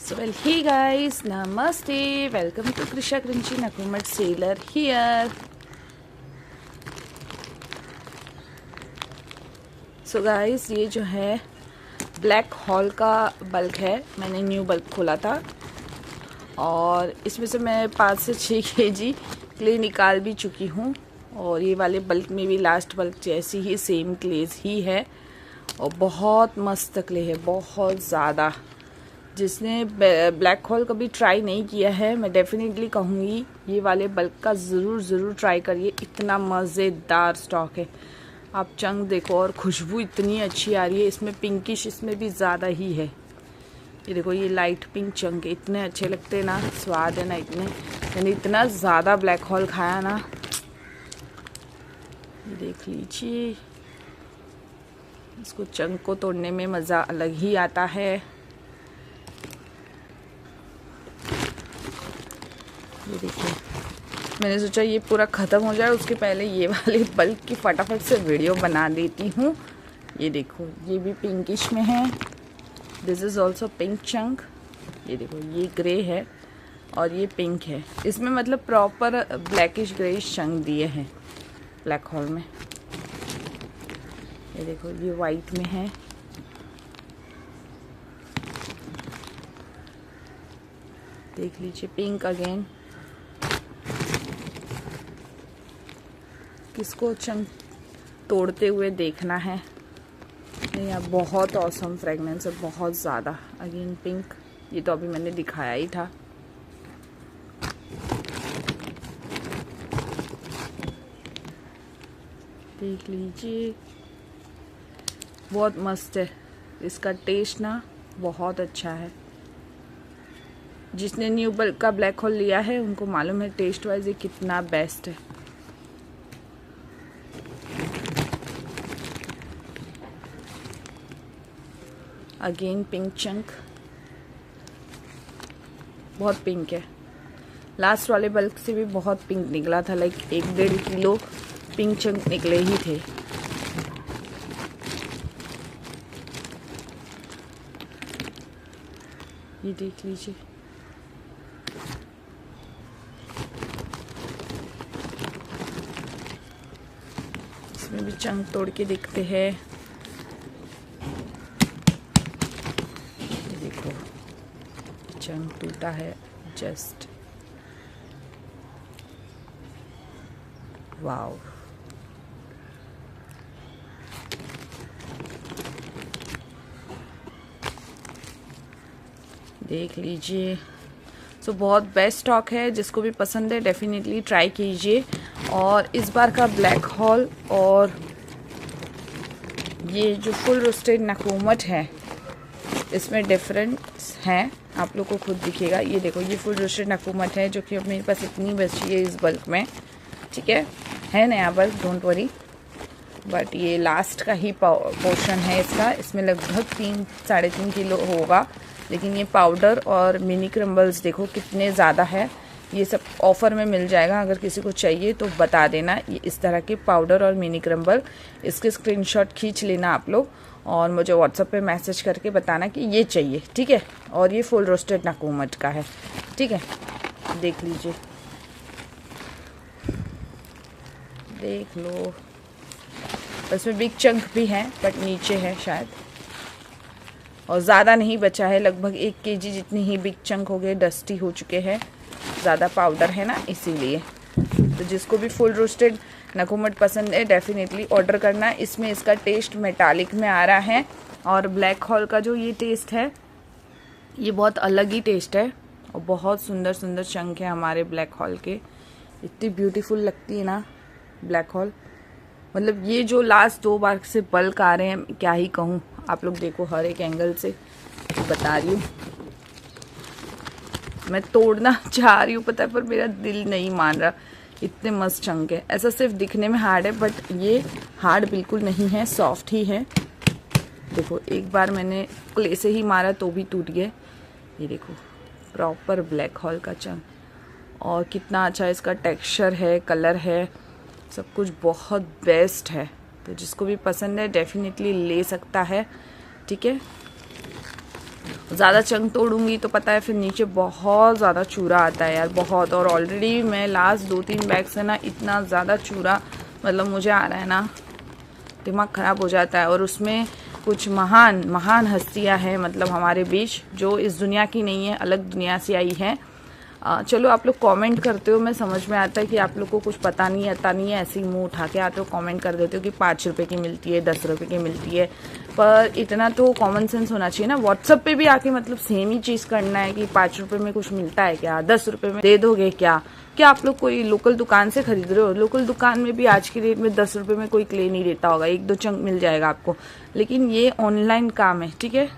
So well, hey guys, namaste, welcome to Krisha Crunchy Nakumat Sailor here. So guys, ये जो है black hole का bulk है। मैंने न्यू बल्क खोला था और इसमें से मैं 5 से 6 केजी क्ले निकाल भी चुकी हूँ। और ये वाले बल्क में भी लास्ट बल्क जैसी ही सेम क्लेज ही है और बहुत मस्त क्ले है, बहुत ज़्यादा। जिसने ब्लैक हॉल कभी ट्राई नहीं किया है, मैं डेफिनेटली कहूँगी ये वाले बल्क का ज़रूर ट्राई करिए। इतना मज़ेदार स्टॉक है। आप चंग देखो और खुशबू इतनी अच्छी आ रही है। इसमें पिंकिश इसमें भी ज़्यादा ही है। ये देखो, ये लाइट पिंक चंग है, इतने अच्छे लगते हैं ना, स्वाद है ना इतने। मैंने इतना ज़्यादा ब्लैक हॉल खाया ना, ये देख लीजिए। इसको चंग को तोड़ने में मज़ा अलग ही आता है। ये देखिए, मैंने सोचा ये पूरा ख़त्म हो जाए उसके पहले ये वाले बल्क की फटाफट से वीडियो बना देती हूँ। ये देखो, ये भी पिंकिश में है। This is also pink chunk. ये देखो, ये ग्रे है और ये पिंक है। इसमें मतलब प्रॉपर ब्लैकिश ग्रेइश चंक दिए हैं ब्लैक हॉल में। ये देखो, ये वाइट में है। देख लीजिए, पिंक अगेन। किसको चंक तोड़ते हुए देखना है। नहीं, अब बहुत ऑसम फ्रेगनेंस है, बहुत ज़्यादा। अगेन पिंक, ये तो अभी मैंने दिखाया ही था। देख लीजिए, बहुत मस्त है। इसका टेस्ट ना बहुत अच्छा है। जिसने न्यू बल्क का ब्लैक होल लिया है उनको मालूम है टेस्ट वाइज ये कितना बेस्ट है। अगेन पिंक चंक, बहुत पिंक है। लास्ट वाले बल्क से भी बहुत पिंक निकला था, लाइक 1-1.5 किलो पिंक चंक निकले ही थे। ये देख लीजिए, इसमें भी चंक तोड़ के देखते हैं। देखो, चंक टूटा है जस्ट। वाओ, देख लीजिए। सो बहुत बेस्ट स्टॉक है। जिसको भी पसंद है डेफिनेटली ट्राई कीजिए। और इस बार का ब्लैक हॉल और ये जो फुल रोस्टेड नकुमट है, इसमें डिफरेंस है, आप लोग को खुद दिखेगा। ये देखो, ये फुल रोस्टेड नकुमट है जो कि अब मेरे पास इतनी बची है इस बल्क में। ठीक है नया बल्क, डोंट वरी। बट ये लास्ट का ही पोर्शन है इसका। इसमें लगभग 3-3.5 किलो होगा। लेकिन ये पाउडर और मिनी क्रम्बल्स देखो कितने ज़्यादा है। ये सब ऑफ़र में मिल जाएगा, अगर किसी को चाहिए तो बता देना। ये इस तरह के पाउडर और मिनी क्रम्बल, इसके स्क्रीनशॉट खींच लेना आप लोग और मुझे व्हाट्सएप पे मैसेज करके बताना कि ये चाहिए। ठीक है। और ये फुल रोस्टेड नकुमट का है। ठीक है, देख लीजिए, देख लो। इसमें बिग चंक भी है बट नीचे है शायद, और ज़्यादा नहीं बचा है। लगभग 1 केजी जितनी ही बिग चंक हो गए, डस्टी हो चुके हैं। ज़्यादा पाउडर है ना, इसीलिए। तो जिसको भी फुल रोस्टेड नकुमट पसंद है डेफिनेटली ऑर्डर करना। इसमें इसका टेस्ट मेटालिक में आ रहा है और ब्लैक हॉल का जो ये टेस्ट है ये बहुत अलग ही टेस्ट है। और बहुत सुंदर सुंदर चंक है हमारे ब्लैक हॉल के। इतनी ब्यूटीफुल लगती है ना ब्लैक हॉल। मतलब ये जो लास्ट 2 बार से बल्क आ रहे हैं, क्या ही कहूँ। आप लोग देखो, हर एक एंगल से बता रही हूँ। मैं तोड़ना चाह रही हूँ पता है, पर मेरा दिल नहीं मान रहा। इतने मस्त चंक है। ऐसा सिर्फ दिखने में हार्ड है बट ये हार्ड बिल्कुल नहीं है, सॉफ्ट ही है। देखो, एक बार मैंने क्ले से ही मारा तो भी टूट गए। ये देखो, प्रॉपर ब्लैक हॉल का चंक। और कितना अच्छा इसका टेक्सचर है, कलर है, सब कुछ बहुत बेस्ट है। तो जिसको भी पसंद है डेफिनेटली ले सकता है। ठीक है। ज़्यादा चंक तोड़ूंगी तो पता है फिर नीचे बहुत ज़्यादा चूरा आता है यार, बहुत। और ऑलरेडी मैं लास्ट 2-3 बैग से ना इतना ज़्यादा चूरा मतलब मुझे आ रहा है ना, दिमाग ख़राब हो जाता है। और उसमें कुछ महान महान हस्तियां हैं मतलब हमारे बीच, जो इस दुनिया की नहीं है, अलग दुनिया से आई है। चलो आप लोग कमेंट करते हो, मैं समझ में आता है कि आप लोग को कुछ पता नहीं आता नहीं है, ऐसे ही मुंह उठा के आते हो, कमेंट कर देते हो कि 5 रुपये की मिलती है, 10 रुपये की मिलती है। पर इतना तो कॉमन सेंस होना चाहिए ना, व्हाट्सएप पे भी आके मतलब सेम ही चीज़ करना है कि 5 रुपये में कुछ मिलता है क्या, 10 रुपये में दे दोगे क्या? क्या आप लोग कोई लोकल दुकान से खरीद रहे हो? लोकल दुकान में भी आज की डेट में 10 रुपये में कोई क्ले नहीं देता होगा, 1-2 चंक मिल जाएगा आपको। लेकिन ये ऑनलाइन काम है, ठीक है?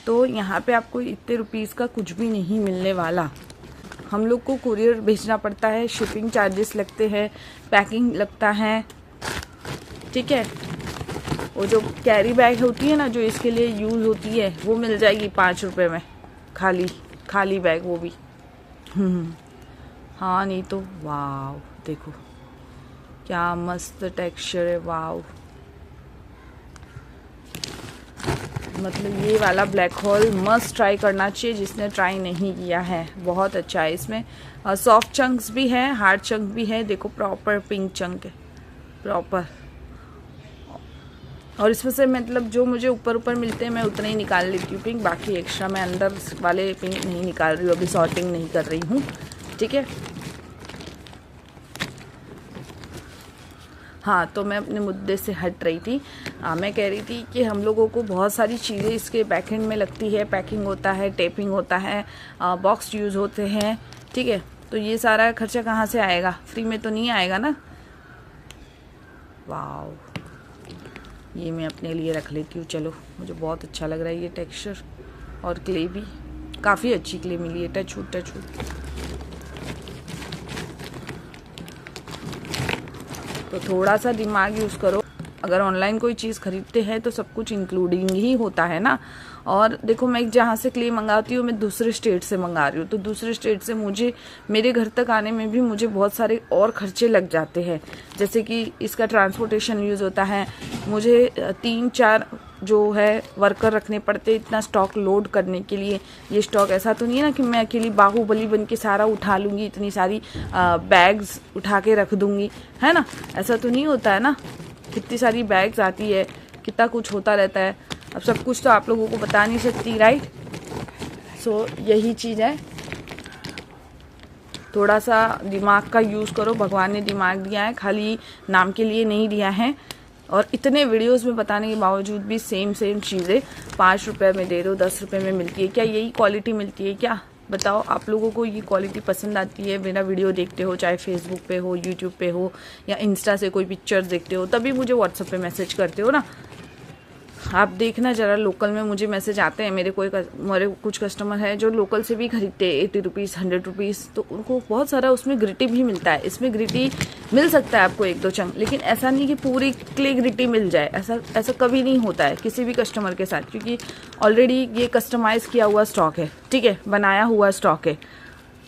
तो यहाँ पे आपको इतने रुपीज़ का कुछ भी नहीं मिलने वाला। हम लोग को कुरियर भेजना पड़ता है, शिपिंग चार्जेस लगते हैं, पैकिंग लगता है, ठीक है? वो जो कैरी बैग होती है ना, जो इसके लिए यूज़ होती है, वो मिल जाएगी 5 रुपये में, खाली बैग, वो भी। हाँ नहीं तो वाव, देखो क्या मस्त टेक्सचर है, वाव। मतलब ये वाला ब्लैक होल मस्ट ट्राई करना चाहिए जिसने ट्राई नहीं किया है, बहुत अच्छा है। इसमें सॉफ्ट चंक्स भी हैं, हार्ड चंक भी है, देखो प्रॉपर पिंक चंक है, प्रॉपर। और इसमें से मतलब जो मुझे ऊपर ऊपर मिलते हैं मैं उतना ही निकाल लेती हूँ पिंक, बाकी एक्स्ट्रा मैं अंदर वाले पिंक नहीं निकाल रही हूँ, अभी सॉर्टिंग नहीं कर रही हूँ, ठीक है? हाँ, तो मैं अपने मुद्दे से हट रही थी। मैं कह रही थी कि हम लोगों को बहुत सारी चीज़ें इसके बैक एंड में लगती है, पैकिंग होता है, टेपिंग होता है, बॉक्स यूज़ होते हैं, ठीक है? तो ये सारा खर्चा कहाँ से आएगा? फ्री में तो नहीं आएगा ना। वाव, ये मैं अपने लिए रख लेती हूँ, चलो, मुझे बहुत अच्छा लग रहा है ये टेक्सचर। और क्ले भी काफ़ी अच्छी क्ले मिली है, टच वुड। तो थोड़ा सा दिमाग यूज़ करो। अगर ऑनलाइन कोई चीज़ खरीदते हैं तो सब कुछ इंक्लूडिंग ही होता है ना। और देखो, मैं जहाँ से क्ले मंगाती हूँ मैं दूसरे स्टेट से मंगा रही हूँ, तो दूसरे स्टेट से मुझे मेरे घर तक आने में भी मुझे बहुत सारे और खर्चे लग जाते हैं। जैसे कि इसका ट्रांसपोर्टेशन यूज़ होता है, मुझे 3-4 जो है वर्कर रखने पड़ते इतना स्टॉक लोड करने के लिए। ये स्टॉक ऐसा तो नहीं है ना कि मैं अकेली बाहुबली बन के सारा उठा लूँगी, इतनी सारी बैग्स उठा के रख दूँगी, है ना? ऐसा तो नहीं होता है ना। कितनी सारी बैग्स आती है, कितना कुछ होता रहता है। अब सब कुछ तो आप लोगों को बता नहीं सकती, राइट? सो यही चीज़ है, थोड़ा सा दिमाग का यूज़ करो। भगवान ने दिमाग दिया है, खाली नाम के लिए नहीं दिया है। और इतने वीडियोस में बताने के बावजूद भी सेम चीज़ें 5 रुपये में दे दो, 10 रुपये में मिलती है। क्या यही क्वालिटी मिलती है क्या? बताओ, आप लोगों को ये क्वालिटी पसंद आती है? मेरा वीडियो देखते हो, चाहे फेसबुक पे हो, यूट्यूब पे हो, या इंस्टा से कोई पिक्चर्स देखते हो, तभी मुझे व्हाट्सएप पे मैसेज करते हो ना। आप देखना जरा, लोकल में मुझे मैसेज आते हैं। मेरे कुछ कस्टमर है जो लोकल से भी खरीदते हैं 80 रुपीज़, 100 रुपीज़, तो उनको बहुत सारा उसमें ग्रिटी भी मिलता है। इसमें ग्रिटी मिल सकता है आपको 1-2 चंक, लेकिन ऐसा नहीं कि पूरी क्ले ग्रिटी मिल जाए। ऐसा कभी नहीं होता है किसी भी कस्टमर के साथ, क्योंकि ऑलरेडी ये कस्टमाइज़ किया हुआ स्टॉक है, ठीक है? बनाया हुआ स्टॉक है,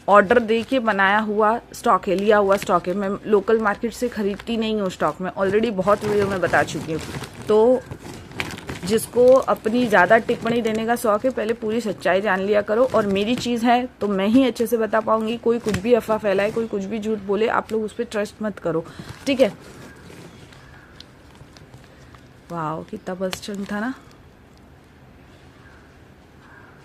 ऑर्डर दे के बनाया हुआ स्टॉक है, लिया हुआ स्टॉक है। मैं लोकल मार्केट से खरीदती नहीं हूँ स्टॉक, मैं ऑलरेडी बहुत वीडियो में बता चुकी हूँ। तो जिसको अपनी ज़्यादा टिप्पणी देने का शौक है, पहले पूरी सच्चाई जान लिया करो। और मेरी चीज़ है तो मैं ही अच्छे से बता पाऊंगी। कोई कुछ भी अफवाह फैलाए, कोई कुछ भी झूठ बोले, आप लोग उस पर ट्रस्ट मत करो, ठीक है? वाह, कितना बस चंग था ना।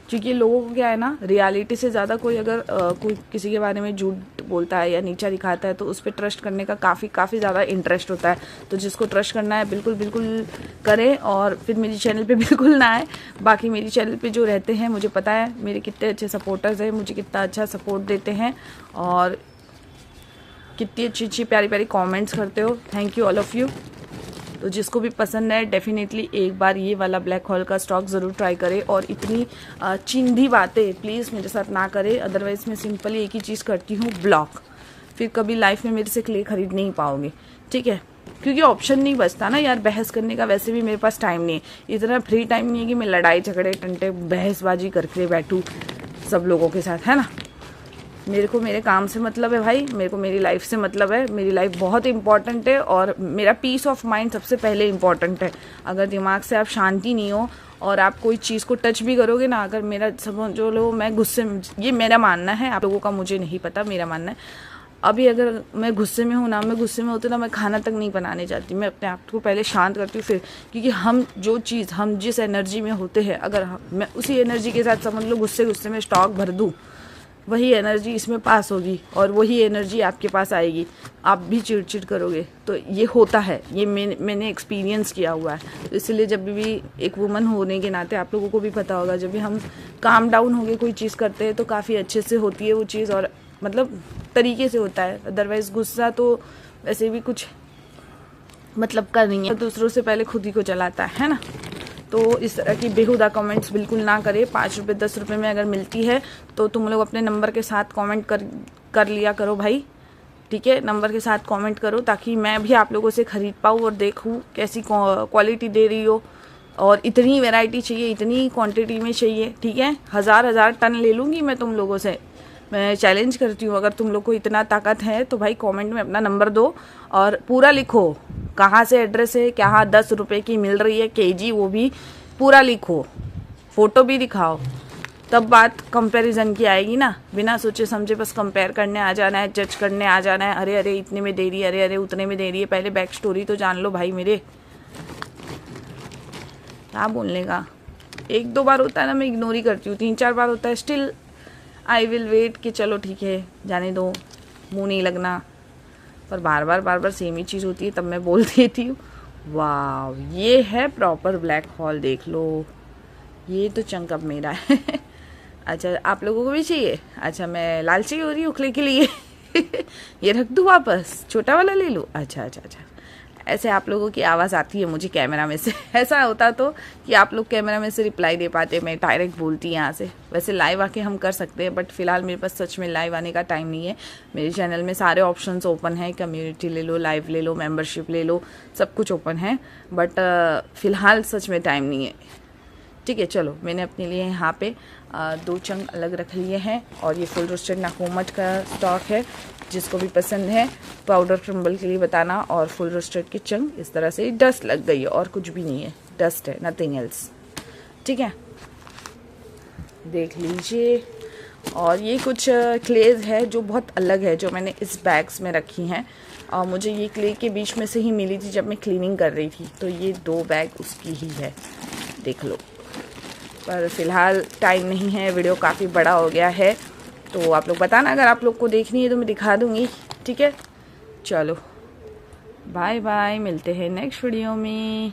क्योंकि लोगों को क्या है ना, रियलिटी से ज़्यादा कोई अगर कोई किसी के बारे में झूठ बोलता है या नीचा दिखाता है तो उस पर ट्रस्ट करने का काफ़ी ज़्यादा इंटरेस्ट होता है। तो जिसको ट्रस्ट करना है बिल्कुल करें, और फिर मेरी चैनल पे बिल्कुल ना आए। बाकी मेरी चैनल पे जो रहते हैं, मुझे पता है मेरे कितने अच्छे सपोर्टर्स हैं, मुझे कितना अच्छा सपोर्ट देते हैं और कितनी अच्छी प्यारी कॉमेंट्स करते हो। Thank you all of you. तो जिसको भी पसंद है डेफिनेटली एक बार ये वाला ब्लैक होल का स्टॉक ज़रूर ट्राई करें। और इतनी चिंधी बातें प्लीज़ मेरे साथ ना करें, अदरवाइज़ मैं सिंपली एक ही चीज़ करती हूँ, ब्लॉक। फिर कभी लाइफ में मेरे से क्ले खरीद नहीं पाओगे, ठीक है? क्योंकि ऑप्शन नहीं बचता ना यार बहस करने का। वैसे भी मेरे पास टाइम नहीं है, इतना फ्री टाइम नहीं है कि मैं लड़ाई झगड़े टंटे बहसबाजी करके बैठूँ सब लोगों के साथ, है ना? मेरे को मेरे काम से मतलब है भाई, मेरे को मेरी लाइफ से मतलब है। मेरी लाइफ बहुत इंपॉर्टेंट है और मेरा पीस ऑफ माइंड सबसे पहले इंपॉर्टेंट है। अगर दिमाग से आप शांति नहीं हो और आप कोई चीज़ को टच भी करोगे ना, अगर मेरा समझो लो मैं गुस्से में, ये मेरा मानना है, आप लोगों का मुझे नहीं पता, मेरा मानना है, अभी अगर मैं गुस्से में हूँ ना, मैं गुस्से में होती ना, मैं खाना तक नहीं बनाने जाती, मैं अपने आप को पहले शांत करती हूँ फिर, क्योंकि हम जो चीज़, हम जिस एनर्जी में होते हैं, अगर मैं उसी एनर्जी के साथ समझ लो गुस्से में स्टॉक भर दूँ, वही एनर्जी इसमें पास होगी और वही एनर्जी आपके पास आएगी, आप भी चिड़चिड़ करोगे। तो ये होता है, ये मैंने एक्सपीरियंस किया हुआ है। तो इसलिए जब भी एक वुमन होने के नाते आप लोगों को भी पता होगा, जब भी हम काम डाउन होके कोई चीज़ करते हैं तो काफ़ी अच्छे से होती है वो चीज़, और मतलब तरीके से होता है। अदरवाइज़ गुस्सा तो वैसे भी कुछ मतलब का नहीं है, दूसरों से पहले खुद ही को चलाता है ना। तो इस तरह की बेहुदा कमेंट्स बिल्कुल ना करे। 5 रुपये 10 रुपये में अगर मिलती है तो तुम लोग अपने नंबर के साथ कमेंट कर लिया करो भाई, ठीक है। नंबर के साथ कमेंट करो ताकि मैं भी आप लोगों से ख़रीद पाऊँ और देखूँ कैसी क्वालिटी दे रही हो, और इतनी वैरायटी चाहिए, इतनी क्वांटिटी में चाहिए, ठीक है। हज़ार टन ले लूँगी मैं तुम लोगों से, मैं चैलेंज करती हूँ। अगर तुम लोग को इतना ताकत है तो भाई कमेंट में अपना नंबर दो और पूरा लिखो, कहाँ से एड्रेस है, क्या 10 रुपये की मिल रही है केजी, वो भी पूरा लिखो, फ़ोटो भी दिखाओ, तब बात कंपैरिजन की आएगी ना। बिना सोचे समझे बस कंपेयर करने आ जाना है, जज करने आ जाना है, अरे अरे इतने में दे रही है, अरे अरे उतने में दे रही है। पहले बैक स्टोरी तो जान लो भाई मेरे, क्या बोलने का। 1-2 बार होता है ना, मैं इग्नोर ही करती हूँ, 3-4 बार होता है स्टिल आई विल वेट कि चलो ठीक है जाने दो, मुँह नहीं लगना। पर बार बार सेम ही चीज़ होती है तब मैं बोल देती हूँ। वाह, ये है प्रॉपर ब्लैक हॉल, देख लो, ये तो चंक अब मेरा है। अच्छा, आप लोगों को भी चाहिए? अच्छा, मैं लालची हो रही हूँ उखले के लिए। ये रख दूँ वापस, छोटा वाला ले लूँ? अच्छा, ऐसे आप लोगों की आवाज़ आती है मुझे कैमरा में से। ऐसा होता तो कि आप लोग कैमरा में से रिप्लाई दे पाते, मैं डायरेक्ट बोलती यहाँ से। वैसे लाइव आके हम कर सकते हैं, बट फिलहाल मेरे पास सच में लाइव आने का टाइम नहीं है। मेरे चैनल में सारे ऑप्शंस ओपन है, कम्युनिटी ले लो, लाइव ले लो, मेंबरशिप ले लो, सब कुछ ओपन है, बट फ़िलहाल सच में टाइम नहीं है, ठीक है। चलो, मैंने अपने लिए यहाँ पे 2 चंक अलग रख लिए हैं, और ये फुल रोस्टेड नाकोमट का स्टॉक है। जिसको भी पसंद है पाउडर क्रम्बल के लिए बताना। और फुल रोस्टेड की चंक इस तरह से डस्ट लग गई है, और कुछ भी नहीं है, डस्ट है, नथिंग एल्स, ठीक है। देख लीजिए। और ये कुछ क्लेज है जो बहुत अलग है, जो मैंने इस बैग्स में रखी हैं, और मुझे ये क्ले के बीच में से ही मिली थी जब मैं क्लीनिंग कर रही थी। तो ये 2 बैग उसकी ही है, देख लो। पर फिलहाल टाइम नहीं है, वीडियो काफ़ी बड़ा हो गया है, तो आप लोग बताना अगर आप लोग को देखनी है तो मैं दिखा दूँगी, ठीक है। चलो बाय बाय, मिलते हैं नेक्स्ट वीडियो में।